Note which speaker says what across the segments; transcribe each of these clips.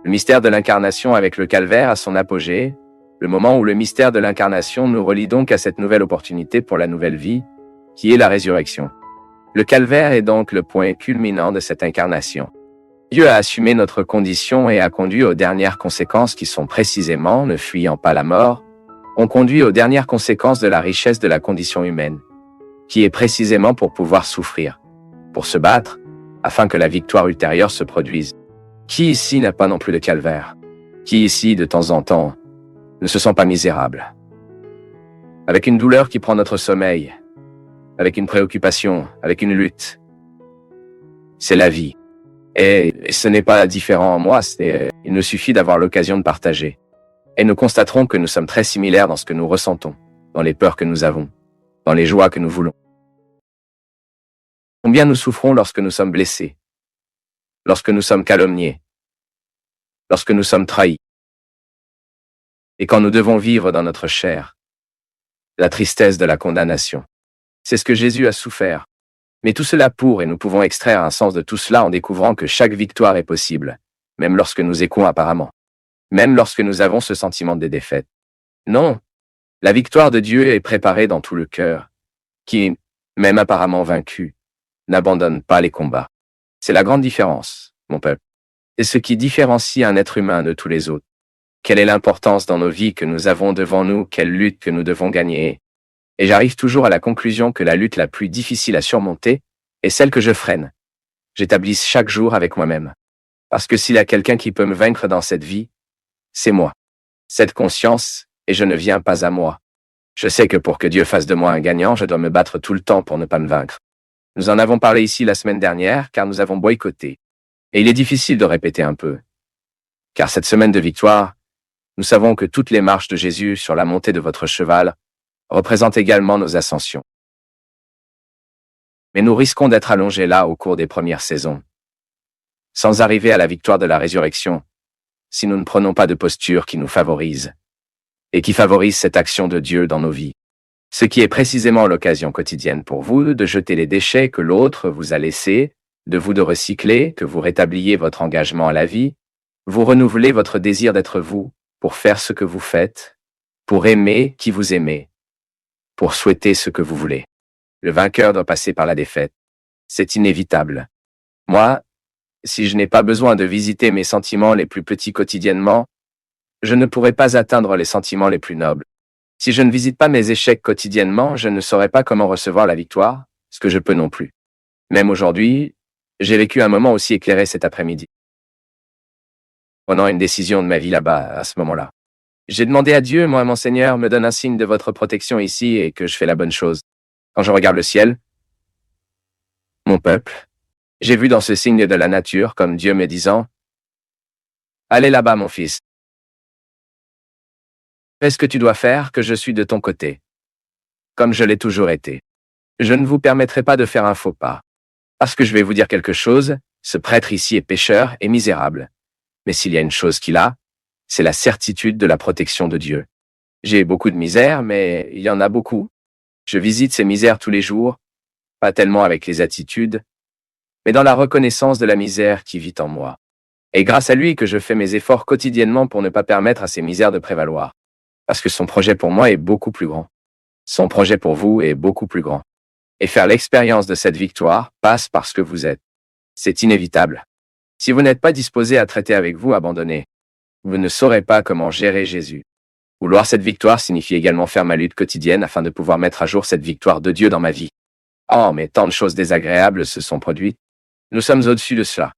Speaker 1: Le mystère de l'incarnation avec le calvaire à son apogée, le moment où le mystère de l'incarnation nous relie donc à cette nouvelle opportunité pour la nouvelle vie, qui est la résurrection. Le calvaire est donc le point culminant de cette incarnation. Dieu a assumé notre condition et a conduit aux dernières conséquences qui sont précisément, ne fuyant pas la mort, ont conduit aux dernières conséquences de la richesse de la condition humaine, qui est précisément pour pouvoir souffrir, pour se battre, afin que la victoire ultérieure se produise. Qui ici n'a pas non plus de calvaire? Qui ici, de temps en temps, ne se sent pas misérable? Avec une douleur qui prend notre sommeil, avec une préoccupation, avec une lutte. C'est la vie. Et ce n'est pas différent en moi, il nous suffit d'avoir l'occasion de partager. Et nous constaterons que nous sommes très similaires dans ce que nous ressentons, dans les peurs que nous avons, dans les joies que nous voulons. Combien nous souffrons lorsque nous sommes blessés, lorsque nous sommes calomniés, lorsque nous sommes trahis. Et quand nous devons vivre dans notre chair, la tristesse de la condamnation. C'est ce que Jésus a souffert. Mais tout cela et nous pouvons extraire un sens de tout cela en découvrant que chaque victoire est possible, même lorsque nous échouons apparemment, même lorsque nous avons ce sentiment de défaite. Non, la victoire de Dieu est préparée dans tout le cœur, qui, même apparemment vaincu, n'abandonne pas les combats. C'est la grande différence, mon peuple. C'est ce qui différencie un être humain de tous les autres. Quelle est l'importance dans nos vies que nous avons devant nous, quelle lutte que nous devons gagner. Et j'arrive toujours à la conclusion que la lutte la plus difficile à surmonter est celle que je freine. J'établisse chaque jour avec moi-même. Parce que s'il y a quelqu'un qui peut me vaincre dans cette vie, c'est moi. Cette conscience, et je ne viens pas à moi. Je sais que pour que Dieu fasse de moi un gagnant, je dois me battre tout le temps pour ne pas me vaincre. Nous en avons parlé ici la semaine dernière, car nous avons boycotté. Et il est difficile de répéter un peu. Car cette semaine de victoire, nous savons que toutes les marches de Jésus sur la montée de votre cheval représentent également nos ascensions. Mais nous risquons d'être allongés là au cours des premières saisons, sans arriver à la victoire de la résurrection, si nous ne prenons pas de posture qui nous favorise, et qui favorise cette action de Dieu dans nos vies. Ce qui est précisément l'occasion quotidienne pour vous de jeter les déchets que l'autre vous a laissés, de vous de recycler, que vous rétabliez votre engagement à la vie, vous renouvelez votre désir d'être vous, pour faire ce que vous faites, pour aimer qui vous aimez, pour souhaiter ce que vous voulez. Le vainqueur doit passer par la défaite. C'est inévitable. Moi, si je n'ai pas besoin de visiter mes sentiments les plus petits quotidiennement, je ne pourrai pas atteindre les sentiments les plus nobles. Si je ne visite pas mes échecs quotidiennement, je ne saurais pas comment recevoir la victoire, ce que je peux non plus. Même aujourd'hui, j'ai vécu un moment aussi éclairé cet après-midi. Prenant une décision de ma vie là-bas, à ce moment-là. J'ai demandé à Dieu, moi, mon Seigneur, me donne un signe de votre protection ici et que je fais la bonne chose. Quand je regarde le ciel, mon peuple, j'ai vu dans ce signe de la nature, comme Dieu me disant, « Allez là-bas, mon fils. Fais ce que tu dois faire, que je suis de ton côté. Comme je l'ai toujours été. Je ne vous permettrai pas de faire un faux pas. Parce que je vais vous dire quelque chose, ce prêtre ici est pécheur et misérable. Mais s'il y a une chose qu'il a, c'est la certitude de la protection de Dieu. J'ai beaucoup de misère, mais il y en a beaucoup. Je visite ces misères tous les jours, pas tellement avec les attitudes, mais dans la reconnaissance de la misère qui vit en moi. Et grâce à lui que je fais mes efforts quotidiennement pour ne pas permettre à ces misères de prévaloir. Parce que son projet pour moi est beaucoup plus grand. Son projet pour vous est beaucoup plus grand. Et faire l'expérience de cette victoire passe par ce que vous êtes. C'est inévitable. Si vous n'êtes pas disposé à traiter avec vous, abandonnez. Vous ne saurez pas comment gérer Jésus. Vouloir cette victoire signifie également faire ma lutte quotidienne afin de pouvoir mettre à jour cette victoire de Dieu dans ma vie. Oh, mais tant de choses désagréables se sont produites. Nous sommes au-dessus de cela.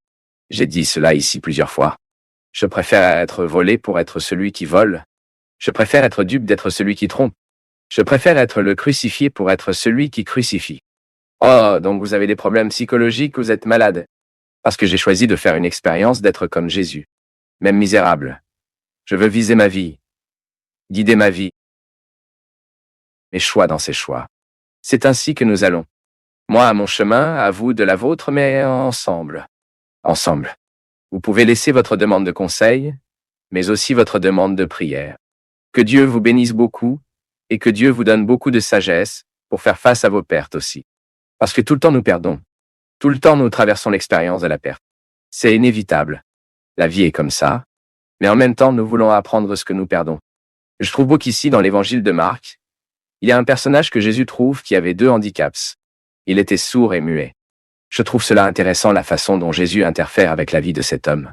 Speaker 1: J'ai dit cela ici plusieurs fois. Je préfère être volé pour être celui qui vole. Je préfère être dupe d'être celui qui trompe. Je préfère être le crucifié pour être celui qui crucifie. Oh, donc vous avez des problèmes psychologiques, vous êtes malade. Parce que j'ai choisi de faire une expérience d'être comme Jésus. Même misérable. Je veux viser ma vie. Guider ma vie. Mes choix dans ces choix. C'est ainsi que nous allons. Moi à mon chemin, à vous de la vôtre, mais ensemble. Ensemble. Vous pouvez laisser votre demande de conseil, mais aussi votre demande de prière. Que Dieu vous bénisse beaucoup, et que Dieu vous donne beaucoup de sagesse pour faire face à vos pertes aussi. Parce que tout le temps nous perdons. Tout le temps nous traversons l'expérience de la perte. C'est inévitable. La vie est comme ça, Mais en même temps, nous voulons apprendre ce que nous perdons. Je trouve beau qu'ici, dans l'évangile de Marc, il y a un personnage que Jésus trouve qui avait 2 handicaps. Il était sourd et muet. Je trouve cela intéressant la façon dont Jésus interfère avec la vie de cet homme.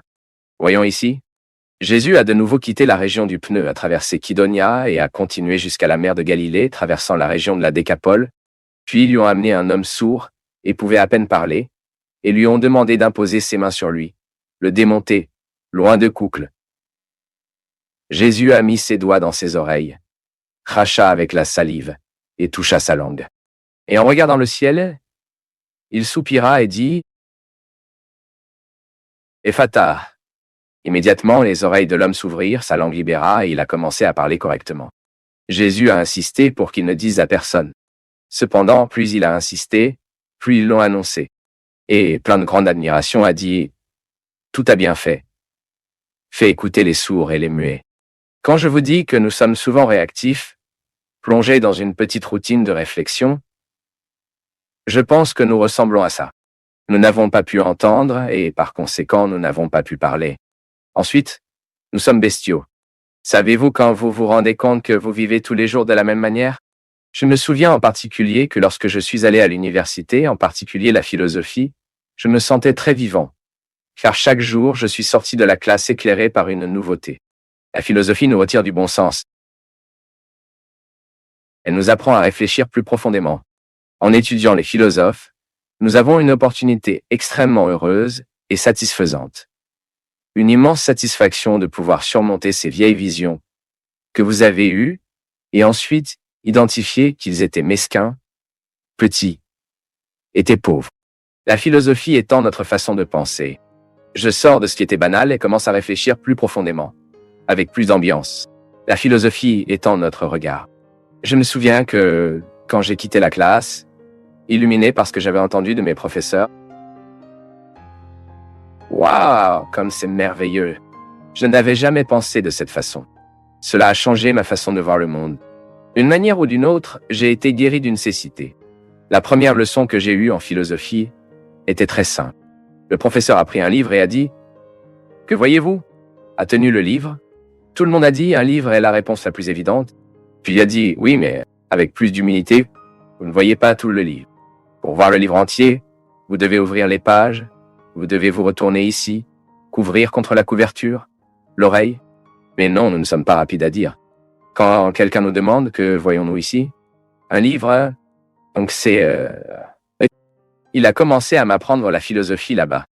Speaker 1: Voyons ici. Jésus a de nouveau quitté la région du Pneu, a traversé Kidonia et a continué jusqu'à la mer de Galilée, traversant la région de la Décapole. Puis ils lui ont amené un homme sourd et pouvait à peine parler, et lui ont demandé d'imposer ses mains sur lui, le démonter, loin de Coucle. Jésus a mis ses doigts dans ses oreilles, cracha avec la salive et toucha sa langue. Et en regardant le ciel, il soupira et dit « Ephata ». Immédiatement, les oreilles de l'homme s'ouvrirent, sa langue libéra et il a commencé à parler correctement. Jésus a insisté pour qu'il ne dise à personne. Cependant, plus il a insisté, plus ils l'ont annoncé. Et, plein de grande admiration, a dit « Tout a bien fait. Fais écouter les sourds et les muets. » Quand je vous dis que nous sommes souvent réactifs, plongés dans une petite routine de réflexion, je pense que nous ressemblons à ça. Nous n'avons pas pu entendre et, par conséquent, nous n'avons pas pu parler. Ensuite, nous sommes bestiaux. Savez-vous quand vous vous rendez compte que vous vivez tous les jours de la même manière? Je me souviens en particulier que lorsque je suis allé à l'université, en particulier la philosophie, je me sentais très vivant. Car chaque jour, je suis sorti de la classe éclairé par une nouveauté. La philosophie nous retire du bon sens. Elle nous apprend à réfléchir plus profondément. En étudiant les philosophes, nous avons une opportunité extrêmement heureuse et satisfaisante. Une immense satisfaction de pouvoir surmonter ces vieilles visions que vous avez eues et ensuite identifier qu'ils étaient mesquins, petits, étaient pauvres. La philosophie étant notre façon de penser. Je sors de ce qui était banal et commence à réfléchir plus profondément, avec plus d'ambiance. La philosophie étant notre regard. Je me souviens que, quand j'ai quitté la classe, illuminé par ce que j'avais entendu de mes professeurs, waouh, comme c'est merveilleux! Je n'avais jamais pensé de cette façon. Cela a changé ma façon de voir le monde. D'une manière ou d'une autre, j'ai été guéri d'une cécité. La première leçon que j'ai eue en philosophie était très simple. Le professeur a pris un livre et a dit « Que voyez-vous » a tenu le livre. Tout le monde a dit « Un livre est la réponse la plus évidente ». Puis il a dit « Oui, mais avec plus d'humilité, vous ne voyez pas tout le livre. Pour voir le livre entier, vous devez ouvrir les pages, vous devez vous retourner ici, couvrir contre la couverture, l'oreille. Mais non, nous ne sommes pas rapides à dire. Quand quelqu'un nous demande que voyons-nous ici, un livre, donc c'est... Il a commencé à m'apprendre la philosophie là-bas.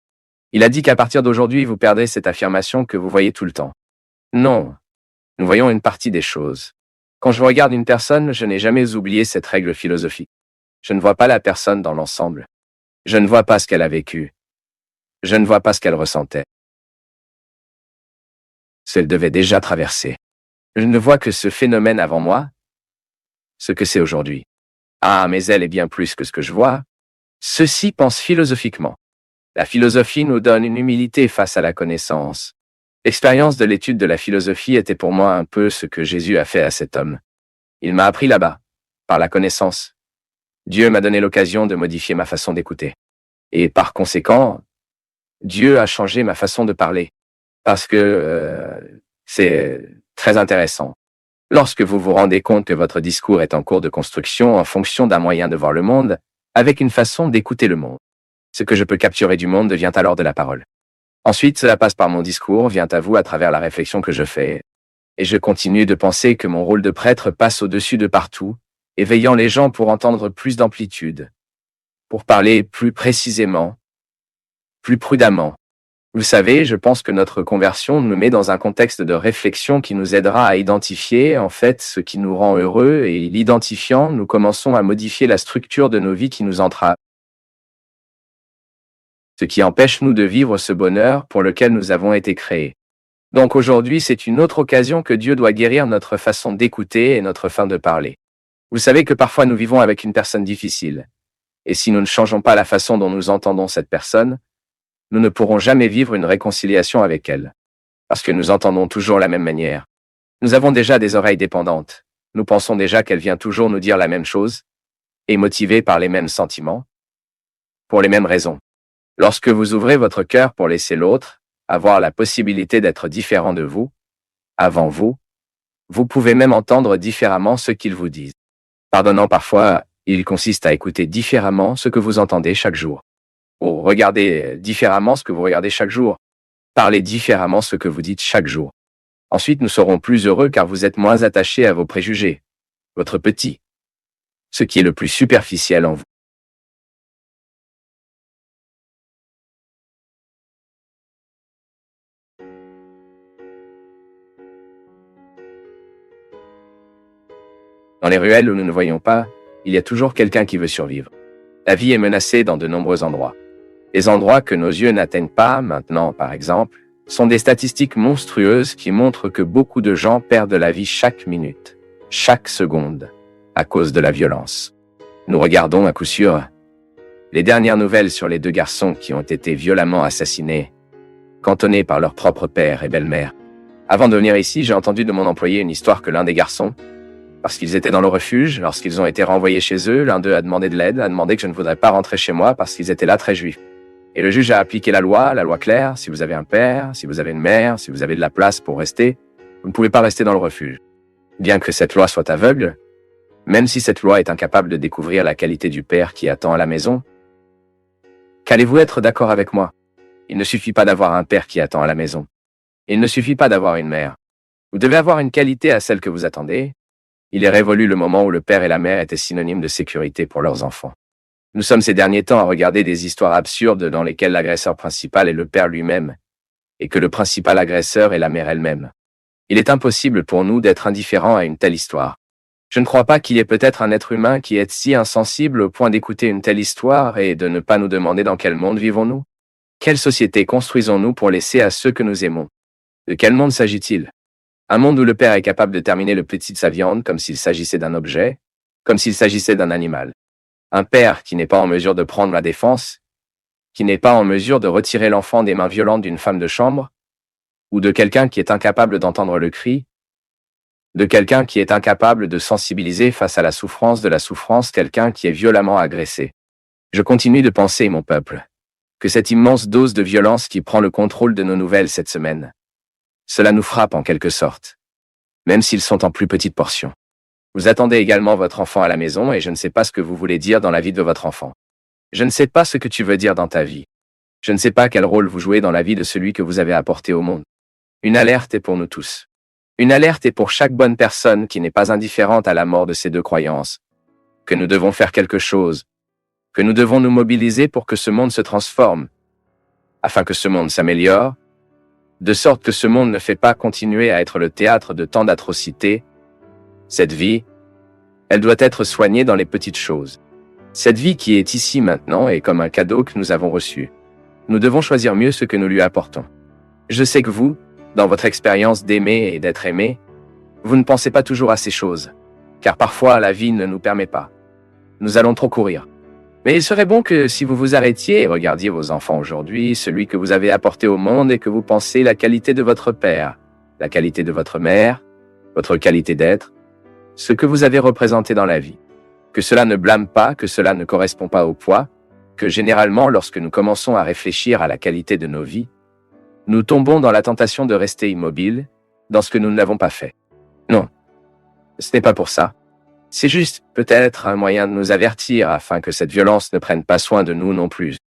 Speaker 1: Il a dit qu'à partir d'aujourd'hui, vous perdrez cette affirmation que vous voyez tout le temps. Non, nous voyons une partie des choses. Quand je regarde une personne, je n'ai jamais oublié cette règle philosophique. Je ne vois pas la personne dans l'ensemble. Je ne vois pas ce qu'elle a vécu. Je ne vois pas ce qu'elle ressentait. Ce qu'elle devait déjà traverser. Je ne vois que ce phénomène avant moi, ce que c'est aujourd'hui. Ah, mais elle est bien plus que ce que je vois. Ceux-ci pensent philosophiquement. La philosophie nous donne une humilité face à la connaissance. L'expérience de l'étude de la philosophie était pour moi un peu ce que Jésus a fait à cet homme. Il m'a appris là-bas, par la connaissance. Dieu m'a donné l'occasion de modifier ma façon d'écouter. Et par conséquent, Dieu a changé ma façon de parler. Parce que c'est très intéressant. Lorsque vous vous rendez compte que votre discours est en cours de construction en fonction d'un moyen de voir le monde, avec une façon d'écouter le monde. Ce que je peux capturer du monde devient alors de la parole. Ensuite, cela passe par mon discours, vient à vous à travers la réflexion que je fais. Et je continue de penser que mon rôle de prêtre passe au-dessus de partout, éveillant les gens pour entendre plus d'amplitude, pour parler plus précisément, plus prudemment. Vous savez, je pense que notre conversion nous met dans un contexte de réflexion qui nous aidera à identifier, en fait, ce qui nous rend heureux et l'identifiant, nous commençons à modifier la structure de nos vies qui nous entravent. Ce qui empêche nous de vivre ce bonheur pour lequel nous avons été créés. Donc aujourd'hui, c'est une autre occasion que Dieu doit guérir notre façon d'écouter et notre façon de parler. Vous savez que parfois nous vivons avec une personne difficile. Et si nous ne changeons pas la façon dont nous entendons cette personne, nous ne pourrons jamais vivre une réconciliation avec elle. Parce que nous entendons toujours la même manière. Nous avons déjà des oreilles dépendantes. Nous pensons déjà qu'elle vient toujours nous dire la même chose, et motivée par les mêmes sentiments, pour les mêmes raisons. Lorsque vous ouvrez votre cœur pour laisser l'autre, avoir la possibilité d'être différent de vous, avant vous. Vous pouvez même entendre différemment ce qu'ils vous disent. Pardonnant parfois, il consiste à écouter différemment ce que vous entendez chaque jour. Ou regarder différemment ce que vous regardez chaque jour. Parlez différemment ce que vous dites chaque jour. Ensuite, nous serons plus heureux car vous êtes moins attachés à vos préjugés, votre petit, ce qui est le plus superficiel en vous. Dans les ruelles où nous ne voyons pas, il y a toujours quelqu'un qui veut survivre. La vie est menacée dans de nombreux endroits. Les endroits que nos yeux n'atteignent pas maintenant, par exemple, sont des statistiques monstrueuses qui montrent que beaucoup de gens perdent la vie chaque minute, chaque seconde, à cause de la violence. Nous regardons à coup sûr les dernières nouvelles sur les 2 garçons qui ont été violemment assassinés, cantonnés par leur propre père et belle-mère. Avant de venir ici, j'ai entendu de mon employé une histoire que l'un des garçons, parce qu'ils étaient dans le refuge, lorsqu'ils ont été renvoyés chez eux, l'un d'eux a demandé de l'aide, a demandé que je ne voudrais pas rentrer chez moi parce qu'ils étaient là très juifs. Et le juge a appliqué la loi claire, si vous avez un père, si vous avez une mère, si vous avez de la place pour rester, vous ne pouvez pas rester dans le refuge. Bien que cette loi soit aveugle, même si cette loi est incapable de découvrir la qualité du père qui attend à la maison, qu'allez-vous être d'accord avec moi? Il ne suffit pas d'avoir un père qui attend à la maison. Il ne suffit pas d'avoir une mère. Vous devez avoir une qualité à celle que vous attendez. Il est révolu le moment où le père et la mère étaient synonymes de sécurité pour leurs enfants. Nous sommes ces derniers temps à regarder des histoires absurdes dans lesquelles l'agresseur principal est le père lui-même, et que le principal agresseur est la mère elle-même. Il est impossible pour nous d'être indifférents à une telle histoire. Je ne crois pas qu'il y ait peut-être un être humain qui est si insensible au point d'écouter une telle histoire et de ne pas nous demander dans quel monde vivons-nous? Quelle société construisons-nous pour laisser à ceux que nous aimons? De quel monde s'agit-il? Un monde où le père est capable de terminer le petit de sa viande comme s'il s'agissait d'un objet, comme s'il s'agissait d'un animal. Un père qui n'est pas en mesure de prendre la défense, qui n'est pas en mesure de retirer l'enfant des mains violentes d'une femme de chambre, ou de quelqu'un qui est incapable d'entendre le cri, de quelqu'un qui est incapable de sensibiliser face à la souffrance de la souffrance, quelqu'un qui est violemment agressé. Je continue de penser, mon peuple, que cette immense dose de violence qui prend le contrôle de nos nouvelles cette semaine, cela nous frappe en quelque sorte, même s'ils sont en plus petite portion. Vous attendez également votre enfant à la maison et je ne sais pas ce que vous voulez dire dans la vie de votre enfant. Je ne sais pas ce que tu veux dire dans ta vie. Je ne sais pas quel rôle vous jouez dans la vie de celui que vous avez apporté au monde. Une alerte est pour nous tous. Une alerte est pour chaque bonne personne qui n'est pas indifférente à la mort de ces 2 croyances. Que nous devons faire quelque chose. Que nous devons nous mobiliser pour que ce monde se transforme. Afin que ce monde s'améliore. De sorte que ce monde ne fait pas continuer à être le théâtre de tant d'atrocités. Cette vie, elle doit être soignée dans les petites choses. Cette vie qui est ici maintenant est comme un cadeau que nous avons reçu. Nous devons choisir mieux ce que nous lui apportons. Je sais que vous, dans votre expérience d'aimer et d'être aimé, vous ne pensez pas toujours à ces choses, car parfois la vie ne nous permet pas. Nous allons trop courir. Mais il serait bon que si vous vous arrêtiez et regardiez vos enfants aujourd'hui, celui que vous avez apporté au monde et que vous pensez la qualité de votre père, la qualité de votre mère, votre qualité d'être, ce que vous avez représenté dans la vie. Que cela ne blâme pas, que cela ne correspond pas au poids, que généralement lorsque nous commençons à réfléchir à la qualité de nos vies, nous tombons dans la tentation de rester immobiles dans ce que nous n'avons pas fait. Non, ce n'est pas pour ça. C'est juste peut-être un moyen de nous avertir afin que cette violence ne prenne pas soin de nous non plus.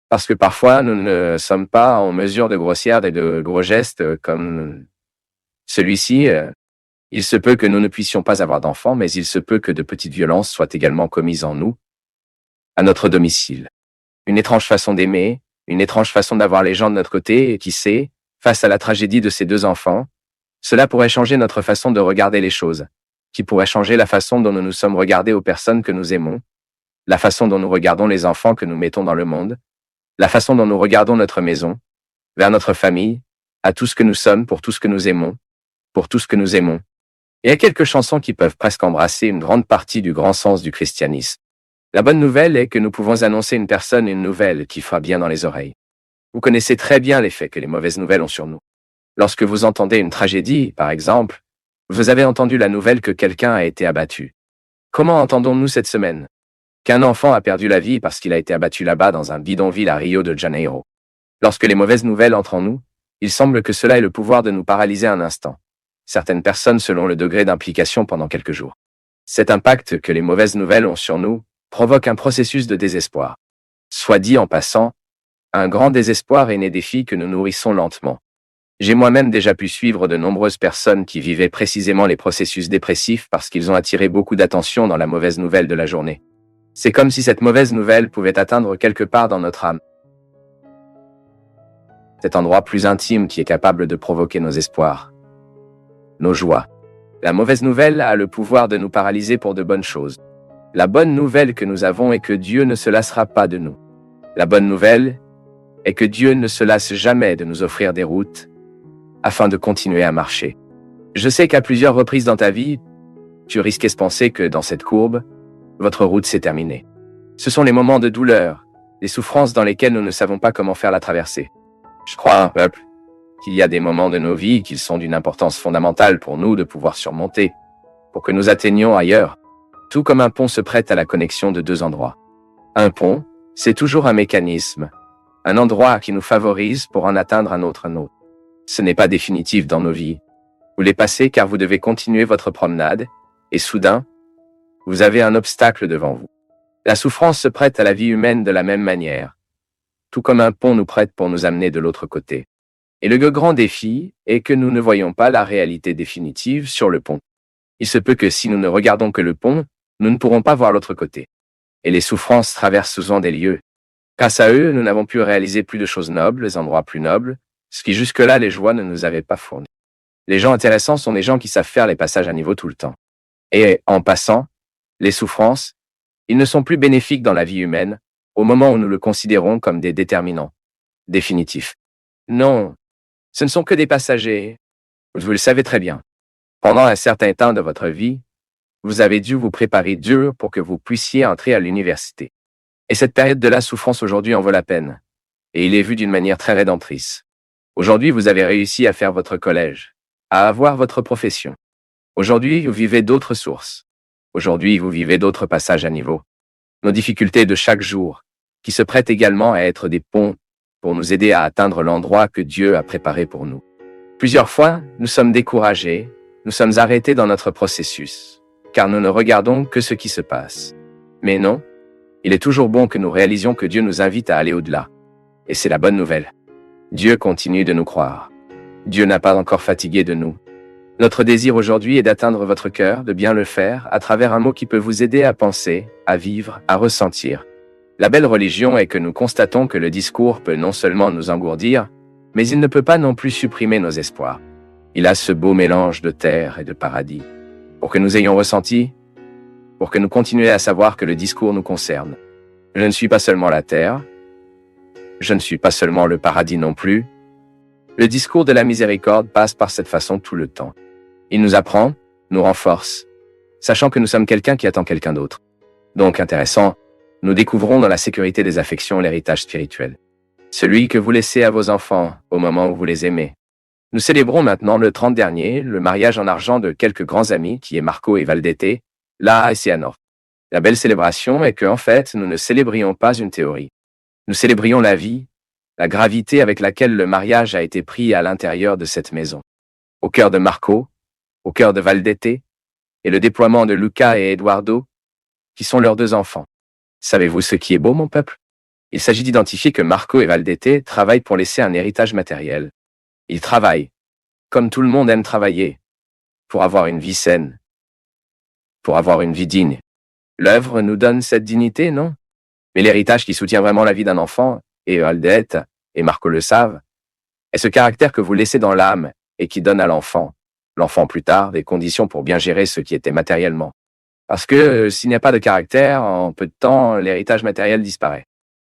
Speaker 1: Parce que parfois nous ne sommes pas en mesure de grossières et de gros gestes comme celui-ci. Il se peut que nous ne puissions pas avoir d'enfants, mais il se peut que de petites violences soient également commises en nous, à notre domicile. Une étrange façon d'aimer, une étrange façon d'avoir les gens de notre côté, et qui sait, face à la tragédie de ces 2 enfants, cela pourrait changer notre façon de regarder les choses, qui pourrait changer la façon dont nous nous sommes regardés aux personnes que nous aimons, la façon dont nous regardons les enfants que nous mettons dans le monde, la façon dont nous regardons notre maison, vers notre famille, à tout ce que nous sommes, pour tout ce que nous aimons, pour tout ce que nous aimons. Il y a quelques chansons qui peuvent presque embrasser une grande partie du grand sens du christianisme. La bonne nouvelle est que nous pouvons annoncer une personne une nouvelle qui fera bien dans les oreilles. Vous connaissez très bien l'effet que les mauvaises nouvelles ont sur nous. Lorsque vous entendez une tragédie, par exemple, vous avez entendu la nouvelle que quelqu'un a été abattu. Comment entendons-nous cette semaine? Qu'un enfant a perdu la vie parce qu'il a été abattu là-bas dans un bidonville à Rio de Janeiro. Lorsque les mauvaises nouvelles entrent en nous, Il semble que cela ait le pouvoir de nous paralyser un instant. Certaines personnes selon le degré d'implication pendant quelques jours. Cet impact que les mauvaises nouvelles ont sur nous provoque un processus de désespoir. Soit dit en passant, un grand désespoir est né des filles que nous nourrissons lentement. J'ai moi-même déjà pu suivre de nombreuses personnes qui vivaient précisément les processus dépressifs parce qu'ils ont attiré beaucoup d'attention dans la mauvaise nouvelle de la journée. C'est comme si cette mauvaise nouvelle pouvait atteindre quelque part dans notre âme. Cet endroit plus intime qui est capable de provoquer nos espoirs, nos joies. La mauvaise nouvelle a le pouvoir de nous paralyser pour de bonnes choses. La bonne nouvelle que nous avons est que Dieu ne se lassera pas de nous. La bonne nouvelle est que Dieu ne se lasse jamais de nous offrir des routes afin de continuer à marcher. Je sais qu'à plusieurs reprises dans ta vie, tu risquais de penser que dans cette courbe, votre route s'est terminée. Ce sont les moments de douleur, les souffrances dans lesquelles nous ne savons pas comment faire la traversée. Je crois, peuple, qu'il y a des moments de nos vies qui sont d'une importance fondamentale pour nous de pouvoir surmonter, pour que nous atteignions ailleurs, tout comme un pont se prête à la connexion de deux endroits. Un pont, c'est toujours un mécanisme, un endroit qui nous favorise pour en atteindre un autre. Ce n'est pas définitif dans nos vies. Vous les passez car vous devez continuer votre promenade, et soudain, vous avez un obstacle devant vous. La souffrance se prête à la vie humaine de la même manière, tout comme un pont nous prête pour nous amener de l'autre côté. Et le grand défi est que nous ne voyons pas la réalité définitive sur le pont. Il se peut que si nous ne regardons que le pont, nous ne pourrons pas voir l'autre côté. Et les souffrances traversent souvent des lieux. Grâce à eux, nous n'avons pu réaliser plus de choses nobles, des endroits plus nobles, ce qui jusque-là les joies ne nous avaient pas fourni. Les gens intéressants sont des gens qui savent faire les passages à niveau tout le temps. Et en passant, les souffrances, ils ne sont plus bénéfiques dans la vie humaine, au moment où nous le considérons comme des déterminants définitifs. Non, ce ne sont que des passagers. Vous le savez très bien. Pendant un certain temps de votre vie, vous avez dû vous préparer dur pour que vous puissiez entrer à l'université. Et cette période de la souffrance aujourd'hui en vaut la peine. Et il est vu d'une manière très rédemptrice. Aujourd'hui, vous avez réussi à faire votre collège, à avoir votre profession. Aujourd'hui, vous vivez d'autres sources. Aujourd'hui, vous vivez d'autres passages à niveau. Nos difficultés de chaque jour, qui se prêtent également à être des ponts pour nous aider à atteindre l'endroit que Dieu a préparé pour nous. Plusieurs fois, nous sommes découragés, nous sommes arrêtés dans notre processus, car nous ne regardons que ce qui se passe. Mais non, il est toujours bon que nous réalisions que Dieu nous invite à aller au-delà. Et c'est la bonne nouvelle. Dieu continue de nous croire. Dieu n'a pas encore fatigué de nous. Notre désir aujourd'hui est d'atteindre votre cœur, de bien le faire, à travers un mot qui peut vous aider à penser, à vivre, à ressentir. La belle religion est que nous constatons que le discours peut non seulement nous engourdir, mais il ne peut pas non plus supprimer nos espoirs. Il a ce beau mélange de terre et de paradis. Pour que nous ayons ressenti, pour que nous continuions à savoir que le discours nous concerne. Je ne suis pas seulement la terre, je ne suis pas seulement le paradis non plus. Le discours de la miséricorde passe par cette façon tout le temps. Il nous apprend, nous renforce, sachant que nous sommes quelqu'un qui attend quelqu'un d'autre. Donc intéressant, nous découvrons dans la sécurité des affections l'héritage spirituel. Celui que vous laissez à vos enfants au moment où vous les aimez. Nous célébrons maintenant le 30 dernier, le mariage en argent de quelques grands amis qui est Marco et Valdete, là et Cianor. La belle célébration est que, en fait, nous ne célébrions pas une théorie. Nous célébrions la vie, la gravité avec laquelle le mariage a été pris à l'intérieur de cette maison. Au cœur de Marco, au cœur de Valdete, et le déploiement de Luca et Eduardo, qui sont leurs deux enfants. Savez-vous ce qui est beau, mon peuple? Il s'agit d'identifier que Marco et Valdete travaillent pour laisser un héritage matériel. Ils travaillent, comme tout le monde aime travailler, pour avoir une vie saine, pour avoir une vie digne. L'œuvre nous donne cette dignité, non? Mais l'héritage qui soutient vraiment la vie d'un enfant, et Valdete et Marco le savent, est ce caractère que vous laissez dans l'âme et qui donne à l'enfant plus tard, des conditions pour bien gérer ce qui était matériellement. Parce que s'il n'y a pas de caractère, en peu de temps, l'héritage matériel disparaît.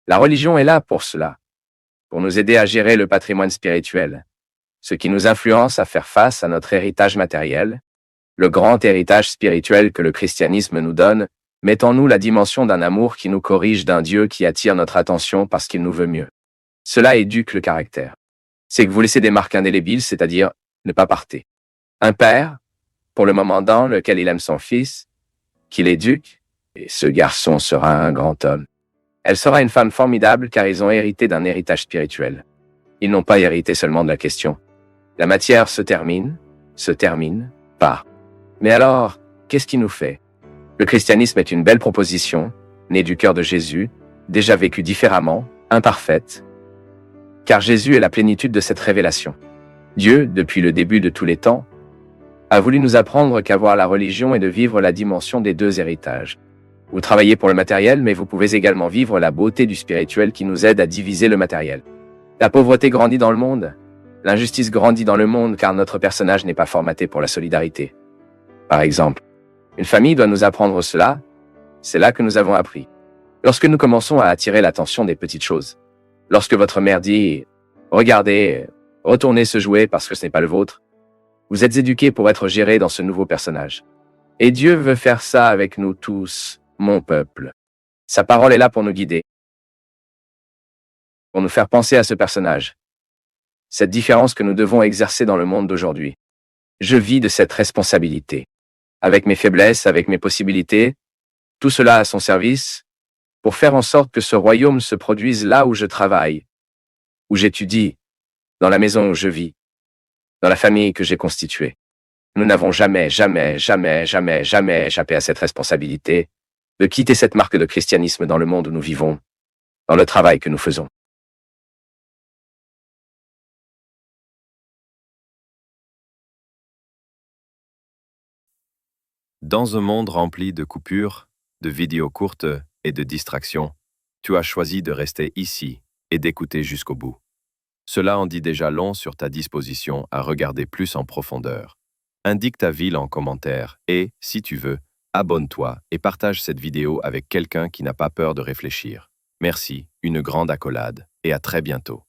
Speaker 1: La religion est là pour cela, pour nous aider à gérer le patrimoine spirituel, ce qui nous influence à faire face à notre héritage matériel, le grand héritage spirituel que le christianisme nous donne, met en nous la dimension d'un amour qui nous corrige, d'un Dieu qui attire notre attention parce qu'il nous veut mieux. Cela éduque le caractère. C'est que vous laissez des marques indélébiles, c'est-à-dire ne pas parter. Un père, pour le moment dans lequel il aime son fils, qu'il éduque, et ce garçon sera un grand homme. Elle sera une femme formidable car ils ont hérité d'un héritage spirituel. Ils n'ont pas hérité seulement de la question. La matière se termine, pas. Mais alors, qu'est-ce qui nous fait? Le christianisme est une belle proposition, née du cœur de Jésus, déjà vécue différemment, imparfaite, car Jésus est la plénitude de cette révélation. Dieu, depuis le début de tous les temps, a voulu nous apprendre qu'avoir la religion est de vivre la dimension des deux héritages. Vous travaillez pour le matériel, mais vous pouvez également vivre la beauté du spirituel qui nous aide à diviser le matériel. La pauvreté grandit dans le monde. L'injustice grandit dans le monde car notre personnage n'est pas formaté pour la solidarité. Par exemple, une famille doit nous apprendre cela. C'est là que nous avons appris. Lorsque nous commençons à attirer l'attention des petites choses. Lorsque votre mère dit « Regardez, retournez ce jouet parce que ce n'est pas le vôtre », vous êtes éduqués pour être gérés dans ce nouveau personnage. Et Dieu veut faire ça avec nous tous, mon peuple. Sa parole est là pour nous guider, pour nous faire penser à ce personnage. Cette différence que nous devons exercer dans le monde d'aujourd'hui. Je vis de cette responsabilité. Avec mes faiblesses, avec mes possibilités, tout cela à son service, pour faire en sorte que ce royaume se produise là où je travaille, où j'étudie, dans la maison où je vis, dans la famille que j'ai constituée. Nous n'avons jamais échappé à cette responsabilité de quitter cette marque de christianisme dans le monde où nous vivons, dans le travail que nous faisons.
Speaker 2: Dans un monde rempli de coupures, de vidéos courtes et de distractions, tu as choisi de rester ici et d'écouter jusqu'au bout. Cela en dit déjà long sur ta disposition à regarder plus en profondeur. Indique ta ville en commentaire et, si tu veux, abonne-toi et partage cette vidéo avec quelqu'un qui n'a pas peur de réfléchir. Merci, une grande accolade et à très bientôt.